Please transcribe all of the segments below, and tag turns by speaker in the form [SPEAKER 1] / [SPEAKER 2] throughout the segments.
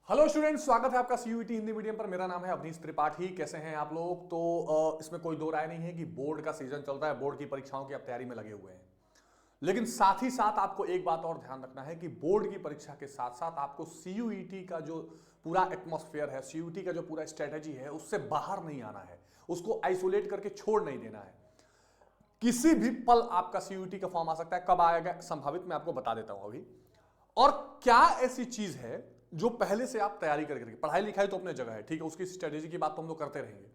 [SPEAKER 1] Hello students, स्वागत है आपका सीयूईटी हिंदी मीडियम पर। मेरा नाम है अवनीश त्रिपाठी। कैसे हैं आप लोग? तो इसमें कोई दो राय नहीं है कि बोर्ड का सीजन चल रहा है, बोर्ड की परीक्षाओं की आप तैयारी में लगे हुए हैं। लेकिन साथ ही साथ आपको एक बात और ध्यान रखना है कि बोर्ड की परीक्षा के साथ साथ आपको सीयूईटी का जो पूरा एटमॉस्फेयर है, सीयूईटी का जो पूरा स्ट्रेटेजी है, उससे बाहर नहीं आना है, उसको आइसोलेट करके छोड़ नहीं देना है। किसी भी पल आपका सीयूईटी का फॉर्म आ सकता है। कब आएगा संभावित मैं आपको बता देता हूं अभी। और क्या ऐसी चीज है जो पहले से आप तैयारी करके रखिए। पढ़ाई लिखाई तो अपने जगह है, ठीक है, उसकी स्ट्रेटेजी की बात तो हम लोग करते रहेंगे,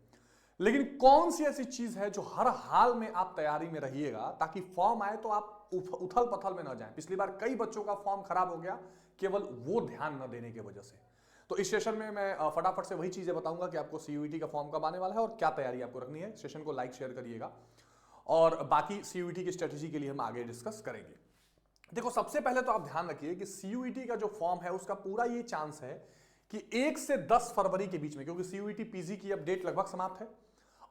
[SPEAKER 1] लेकिन कौन सी ऐसी चीज है जो हर हाल में आप तैयारी में रहिएगा ताकि फॉर्म आए तो आप उथल पथल में ना जाएं। पिछली बार कई बच्चों का फॉर्म खराब हो गया केवल वो ध्यान न देने की वजह से। तो इस सेशन में मैं फटाफट से वही चीजें बताऊंगा कि आपको सीयूईटी का फॉर्म कब आने वाला है और क्या तैयारी आपको रखनी है। सेशन को लाइक शेयर करिएगा और बाकी सीयूईटी की स्ट्रेटेजी के लिए हम आगे डिस्कस करेंगे। देखो, सबसे पहले तो आप ध्यान रखिए कि सीयूईटी का जो फॉर्म है उसका पूरा ये चांस है कि 1 से 10 फरवरी के बीच में, क्योंकि सीयूईटी पीजी की अब डेट लगभग समाप्त है।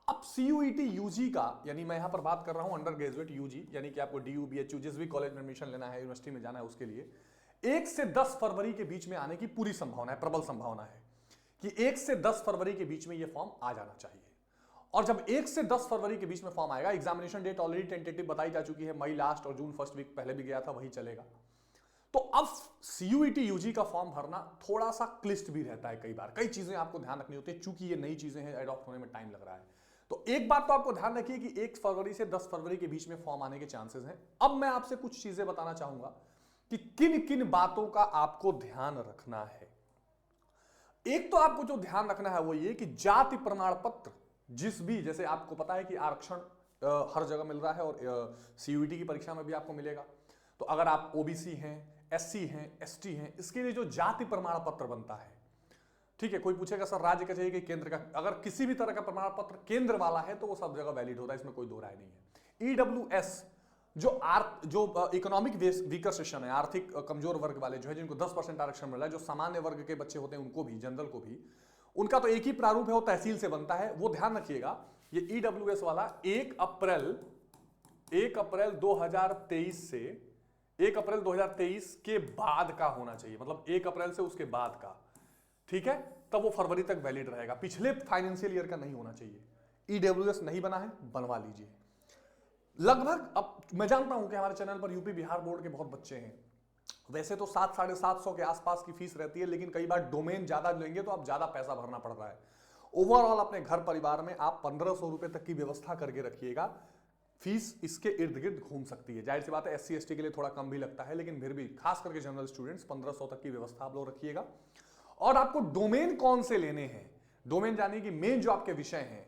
[SPEAKER 1] अब सीयूईटी यूजी का, यानी मैं यहां पर बात कर रहा हूं अंडर ग्रेजुएट यूजी, यानी कि आपको डीयू बीएचयू जिस भी कॉलेज में एडमिशन लेना है, यूनिवर्सिटी में जाना है, उसके लिए 1 से 10 फरवरी के बीच में आने की पूरी संभावना है, प्रबल संभावना है कि 1 से 10 फरवरी के बीच में यह फॉर्म आ जाना चाहिए। और जब 1 से 10 फरवरी के बीच में फॉर्म आएगा, एग्जामिनेशन डेट ऑलरेडी टेंटेटिव बताई जा चुकी है, मई लास्ट और जून फर्स्ट वीक पहले भी गया था, वही चलेगा। तो अब सीयूईटी यूजी का फॉर्म भरना थोड़ा सा क्लिष्ट भी रहता है। कई बार कई चीजें आपको ध्यान रखनी होती है, चूंकि ये नई चीजें हैं, एडॉप्ट होने में टाइम लग रहा है। तो एक बात तो आपको ध्यान रखिए कि 1 फरवरी से 10 फरवरी के बीच में फॉर्म आने के चांसेस हैं। अब मैं आपसे कुछ चीजें बताना चाहूंगा कि किन किन बातों का आपको ध्यान रखना है। एक तो आपको जो ध्यान रखना है वो ये कि जाति प्रमाण पत्र, जिस भी, जैसे आपको पता है कि आरक्षण हर जगह मिल रहा है और सीयूईटी की परीक्षा में भी आपको मिलेगा। तो अगर आप ओबीसी हैं, एससी हैं, एसटी हैं, इसके लिए जो जाति प्रमाण पत्र बनता है, ठीक है, कोई पूछेगा सर राज्य का चाहिए कि केंद्र का, अगर किसी भी तरह का प्रमाण पत्र केंद्र वाला है तो वो सब जगह वैलिड होता है, इसमें कोई दो राय नहीं है। ईडब्ल्यूएस जो इकोनॉमिक वीकर सेक्शन है, आर्थिक कमजोर वर्ग वाले जो है, जिनको 10% आरक्षण मिल रहा है, जो सामान्य वर्ग के बच्चे होते हैं उनको भी, जनरल को भी, उनका तो एक ही प्रारूप है, वो तहसील से बनता है। वो ध्यान रखिएगा, ये ईडब्ल्यूएस वाला 1 अप्रैल 2023 से 1 अप्रैल 2023 के बाद का होना चाहिए, मतलब 1 अप्रैल से उसके बाद का, ठीक है, तब वो फरवरी तक वैलिड रहेगा। पिछले फाइनेंशियल ईयर का नहीं होना चाहिए। ईडब्ल्यूएस नहीं बना है, बनवा लीजिए। लगभग, अब मैं जानता हूं कि हमारे चैनल पर यूपी बिहार बोर्ड के बहुत बच्चे हैं। वैसे तो 700-750 के आसपास की फीस रहती है, लेकिन कई बार डोमेन ज्यादा लेंगे तो आप ज्यादा पैसा भरना पड़ रहा है। ओवरऑल अपने घर परिवार में आप 1500 रुपए तक की व्यवस्था करके रखिएगा। फीस इसके इर्द गिर्द घूम सकती है। जाहिर सी बात है एससी एसटी के लिए थोड़ा कम भी लगता है, लेकिन फिर भी खास करके जनरल स्टूडेंट्स 1500 तक की व्यवस्था आप लोग रखिएगा। और आपको डोमेन कौन से लेने हैं, डोमेन जानिए कि मेन जो आपके विषय हैं,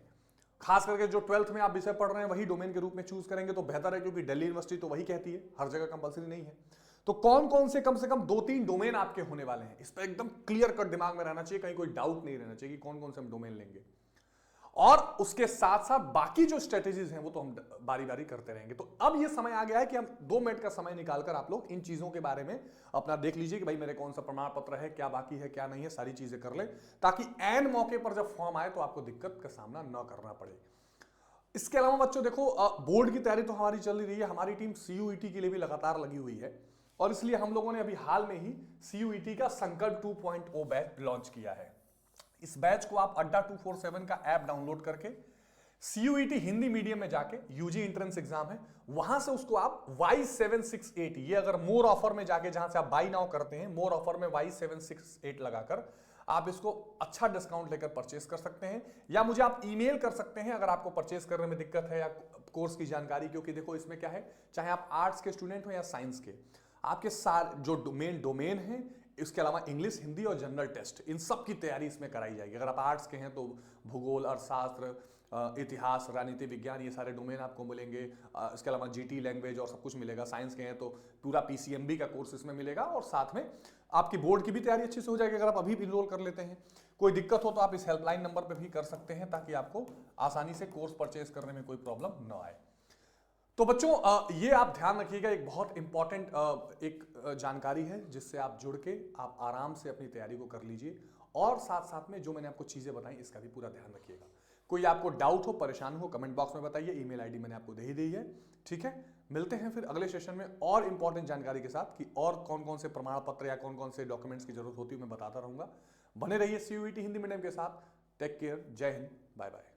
[SPEAKER 1] खास करके जो 12th में आप विषय पढ़ रहे हैं वही डोमेन के रूप में चूज करेंगे तो बेहतर है, क्योंकि दिल्ली यूनिवर्सिटी तो वही कहती है, हर जगह कंपलसरी नहीं है। तो कौन कौन से कम 2-3 डोमेन आपके होने वाले हैं, इस पर एकदम क्लियर कट दिमाग में रहना चाहिए, कहीं कोई डाउट नहीं रहना चाहिए कि कौन कौन से हम डोमेन लेंगे। और उसके साथ साथ बाकी जो स्ट्रेटेजीज हैं वो तो हम बारी बारी करते रहेंगे। तो अब ये समय आ गया है कि हम 2 मिनट का समय निकालकर आप लोग इन चीजों के बारे में अपना देख लीजिए कि भाई मेरे कौन सा प्रमाण पत्र है, क्या बाकी है, क्या नहीं है, सारी चीजें कर ले, ताकि एन मौके पर जब फॉर्म आए तो आपको दिक्कत का सामना न करना पड़े। इसके अलावा बच्चों देखो, बोर्ड की तैयारी तो हमारी चल रही है, हमारी टीम सीयूईटी के लिए भी लगातार लगी हुई है, और इसलिए हम लोगों ने अभी हाल में ही सीयूईटी का संकल्प 2.0 बैच लॉन्च किया है। इस बैच को आप अड्डा 247 का ऐप डाउनलोड करके सीयूईटी हिंदी मीडियम में जाके, यूजी एंट्रेंस एग्जाम है, वहां से उसको आप Y768, ये अगर मोर ऑफर में जाके, जहां से आप बाई नाउ करते हैं, मोर ऑफर में Y768 लगाकर आप इसको अच्छा डिस्काउंट लेकर परचेस कर सकते हैं, या मुझे आप ईमेल कर सकते हैं अगर आपको परचेस करने में दिक्कत है या कोर्स की जानकारी। क्योंकि देखो इसमें क्या है, चाहे आप आर्ट्स के स्टूडेंट हो या साइंस के, आपके सारे जो डोमेन है, इसके अलावा इंग्लिश, हिंदी और जनरल टेस्ट, इन सब की तैयारी इसमें कराई जाएगी। अगर आप आर्ट्स के हैं तो भूगोल, अर्थशास्त्र, इतिहास, राजनीति विज्ञान, ये सारे डोमेन आपको मिलेंगे। इसके अलावा जीटी लैंग्वेज और सब कुछ मिलेगा। साइंस के हैं तो पूरा पीसीएमबी का कोर्स इसमें मिलेगा, और साथ में आपकी बोर्ड की भी तैयारी अच्छे से हो जाएगी अगर आप अभी भी इनरोल कर लेते हैं। कोई दिक्कत हो तो आप इस हेल्पलाइन नंबर पर भी कर सकते हैं, ताकि आपको आसानी से कोर्स परचेज करने में कोई प्रॉब्लम न आए। तो बच्चों, ये आप ध्यान रखिएगा, एक बहुत इंपॉर्टेंट एक जानकारी है, जिससे आप जुड़ के आप आराम से अपनी तैयारी को कर लीजिए, और साथ साथ में जो मैंने आपको चीजें बताई इसका भी पूरा ध्यान रखिएगा। कोई आपको डाउट हो, परेशान हो, कमेंट बॉक्स में बताइए, ईमेल आईडी मैंने आपको दे ही दी है, ठीक है। मिलते हैं फिर अगले सेशन में और इंपॉर्टेंट जानकारी के साथ कि और कौन कौन से प्रमाण पत्र या कौन कौन से डॉक्यूमेंट्स की जरूरत होती है मैं बताता रहूंगा। बने रहिए CUET हिंदी मीडियम के साथ। टेक केयर, जय हिंद, बाय बाय।